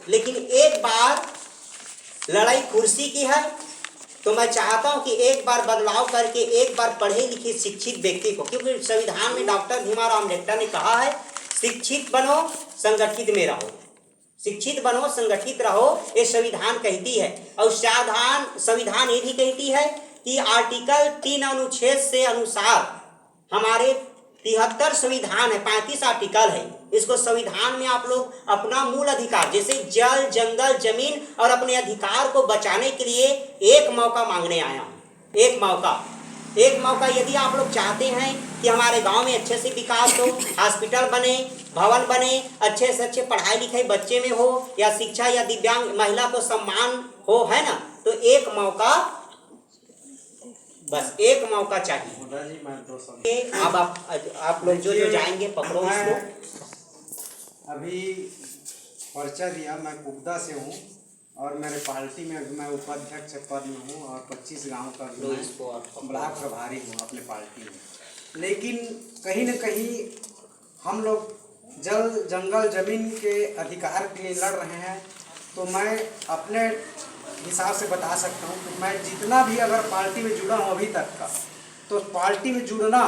लेकिन एक बार लड़ाई कुर्सी की है, तो मैं चाहता हूं कि एक बार बदलाव करके एक बार पढ़े लिखे शिक्षित व्यक्ति को, क्योंकि संविधान में डॉक्टर भीमाराव अम्बेडकर ने कहा है शिक्षित बनो संगठित में रहो, शिक्षित बनो संगठित रहो, ये संविधान कहती है। और संविधान ये भी कहती है कि आर्टिकल 3 अनुच्छेद से अनुसार हमारे 73 संविधान है, 35 आर्टिकल है, इसको संविधान में आप लोग अपना मूल अधिकार जैसे जल जंगल जमीन और अपने अधिकार को बचाने के लिए एक मौका मांगने आया हूँ। एक मौका यदि आप लोग चाहते हैं कि हमारे गांव में अच्छे से विकास हो, हॉस्पिटल बने, भवन बने, अच्छे से अच्छे पढ़ाई लिखाई बच्चे में हो, या शिक्षा या दिव्यांग महिला को सम्मान हो, है ना, तो एक मौका, बस एक मौका चाहिए। अब आप लोग जो जाएंगे पकड़ो इसको। अभी पर्चा दिया, मैं कुब्दा से हूँ और मेरे पार्टी में मैं उपाध्यक्ष पद में हूँ और 25 गांव का ब्लॉक प्रभारी हूँ अपने पार्टी में। लेकिन कहीं न कहीं हम लोग जल जंगल जमीन के अधिकार के लिए लड़ रहे हैं। तो मैं अपने हिसाब से बता सकता हूँ कि मैं जितना भी अगर पार्टी में जुड़ा हूँ अभी तक का, तो पार्टी में जुड़ना,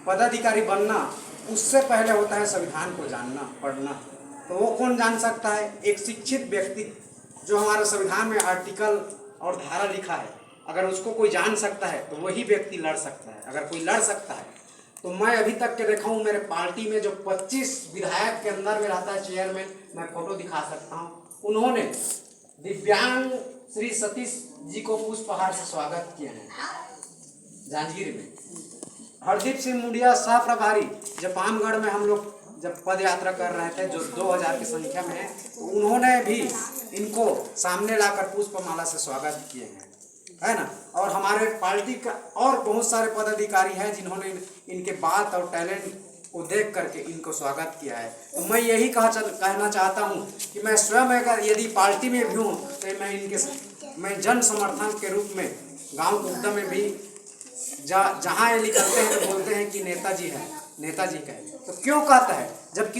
पदाधिकारी बनना, उससे पहले होता है संविधान को जानना, पढ़ना। तो वो कौन जान सकता है? एक शिक्षित व्यक्ति, जो हमारे संविधान में आर्टिकल और धारा लिखा है, अगर उसको कोई जान सकता है तो वही व्यक्ति लड़ सकता है। अगर कोई लड़ सकता है तो मैं अभी तक के देखा हूँ, मेरे पार्टी में जो 25 विधायक के अंदर में रहता है चेयरमैन, मैं फोटो दिखा सकता हूँ, उन्होंने दिव्यांग श्री सतीश जी को पुष्पहार से स्वागत किया है जांजगीर में। हरदीप सिंह मुंडिया सह प्रभारी, जब पामगढ़ में हम लोग जब पद यात्रा कर रहे थे, जो 2000 की संख्या में है, तो उन्होंने भी इनको सामने लाकर पुष्पमाला से स्वागत किए हैं, है ना। और हमारे पार्टी का और बहुत सारे पदाधिकारी हैं जिन्होंने इनके बात और टैलेंट को देख करके इनको स्वागत किया है। तो मैं यही कहना चाहता हूँ कि मैं स्वयं अगर यदि पार्टी में भी हूँ तो मैं जन समर्थन के रूप में गाँव कुब्दा में भी जहाँ ये निकलते हैं तो बोलते हैं कि नेताजी है, नेताजी का है। तो क्यों कहता है? जबकि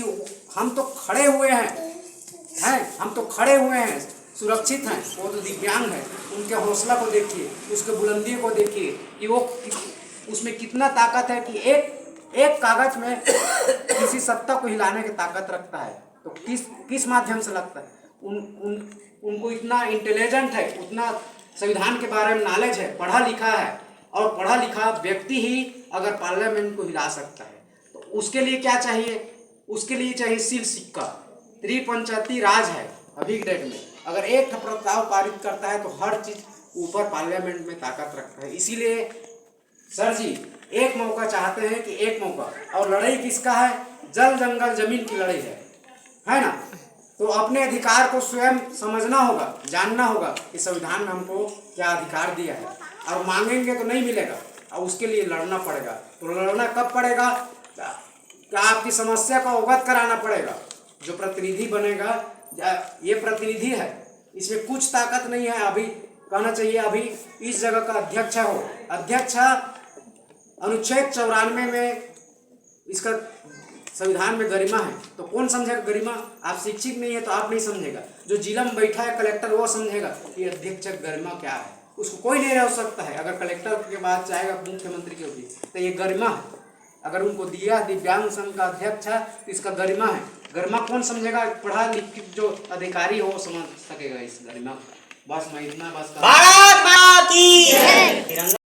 हम तो खड़े हुए हैं, हम तो खड़े हुए हैं, सुरक्षित हैं। वो तो दिव्यांग है, उनके हौसला को देखिए, उसके बुलंदी को देखिए कि वो उसमें कितना ताकत है कि एक कागज में किसी सत्ता को हिलाने की ताकत रखता है। तो किस माध्यम से लगता है? उनको इतना इंटेलिजेंट है, उतना संविधान के बारे में नॉलेज है, पढ़ा लिखा है, और पढ़ा लिखा व्यक्ति ही अगर पार्लियामेंट को हिला सकता है तो उसके लिए क्या चाहिए? उसके लिए चाहिए सील सिक्का। त्रिपंचायती राज है अभी के डेट में, अगर एक प्रस्ताव पारित करता है तो हर चीज ऊपर पार्लियामेंट में ताकत रखता है। इसीलिए सर जी एक मौका चाहते हैं कि एक मौका, और लड़ाई किसका है? जल जंगल जमीन की लड़ाई है ना। तो अपने अधिकार को स्वयं समझना होगा, जानना होगा कि संविधान में हमको क्या अधिकार दिया है, और मांगेंगे तो नहीं मिलेगा, और उसके लिए लड़ना पड़ेगा। तो लड़ना कब पड़ेगा? क्या आपकी समस्या को अवगत कराना पड़ेगा। जो प्रतिनिधि बनेगा, ये प्रतिनिधि है, इसमें कुछ ताकत नहीं है। अभी कहना चाहिए अभी इस जगह का अध्यक्ष हो, अध्यक्ष अनुच्छेद 94 में इसका संविधान में गरिमा है, तो कौन समझेगा गरिमा? आप शिक्षित नहीं है तो आप नहीं समझेगा। जो जिला में बैठा है कलेक्टर, वो समझेगा कि अध्यक्ष गरिमा क्या है। उसको कोई नहीं रह सकता है। अगर कलेक्टर के बाद चाहेगा मुख्यमंत्री के भी, तो ये गरिमा है। अगर उनको दिया दिव्यांग संघ का अध्यक्ष है तो इसका गरिमा है। गरिमा कौन समझेगा? पढ़ा लिखित जो अधिकारी हो समझ सकेगा इस गरिमा। बस मैं इतना बस